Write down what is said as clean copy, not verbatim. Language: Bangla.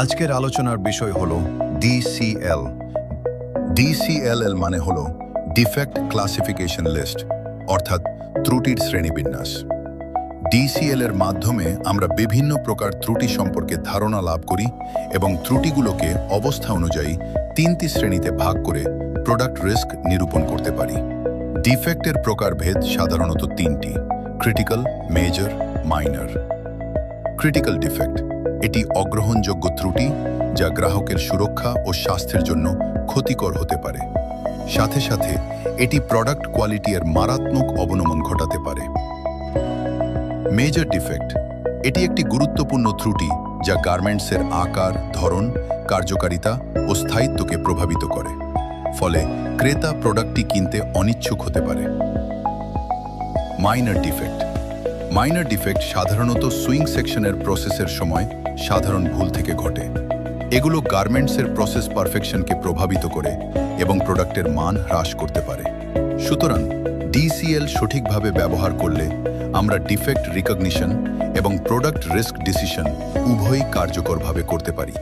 আজকের আলোচনার বিষয় হলো ডিসিএল। ডিসিএল মানে হলো ডিফেক্ট ক্লাসিফিকেশন লিস্ট, অর্থাৎ ত্রুটির শ্রেণীবিন্যাস। ডিসিএল এর মাধ্যমে আমরা বিভিন্ন প্রকার ত্রুটি সম্পর্কে ধারণা লাভ করি এবং ত্রুটিগুলোকে অবস্থা অনুযায়ী তিনটি শ্রেণীতে ভাগ করে প্রোডাক্ট রিস্ক নিরূপণ করতে পারি। ডিফেক্টের প্রকারভেদ সাধারণত তিনটি: critical, major, minor. Critical defect এটি অগ্রহণযোগ্য ত্রুটি যা গ্রাহকের সুরক্ষা ও স্বাস্থ্যের জন্য ক্ষতিকর হতে পারে। সাথে সাথে এটি প্রোডাক্ট কোয়ালিটি এর মারাত্মক অবনমন ঘটাতে পারে। মেজর ডিফেক্ট এটি একটি গুরুত্বপূর্ণ ত্রুটি যা গার্মেন্টসের আকার, ধরন, কার্যকারিতা ও স্থায়িত্বকে প্রভাবিত করে, ফলে ক্রেতা প্রোডাক্টটি কিনতে অনিচ্ছুক হতে পারে। মাইনর ডিফেক্ট মাইনর ডিফেক্ট সাধারণত সুইং সেকশনের প্রসেসের সময় সাধারণ ভুল থেকে ঘটে। এগুলো গার্মেন্টসের প্রসেস পারফেকশনকে প্রভাবিত করে এবং প্রোডাক্টের মান হ্রাস করতে পারে। সুতরাং ডিসিএল সঠিকভাবে ব্যবহার করলে আমরা ডিফেক্ট রিকগনিশন এবং প্রোডাক্ট রিস্ক ডিসিশন উভয়ই কার্যকরভাবে করতে পারি।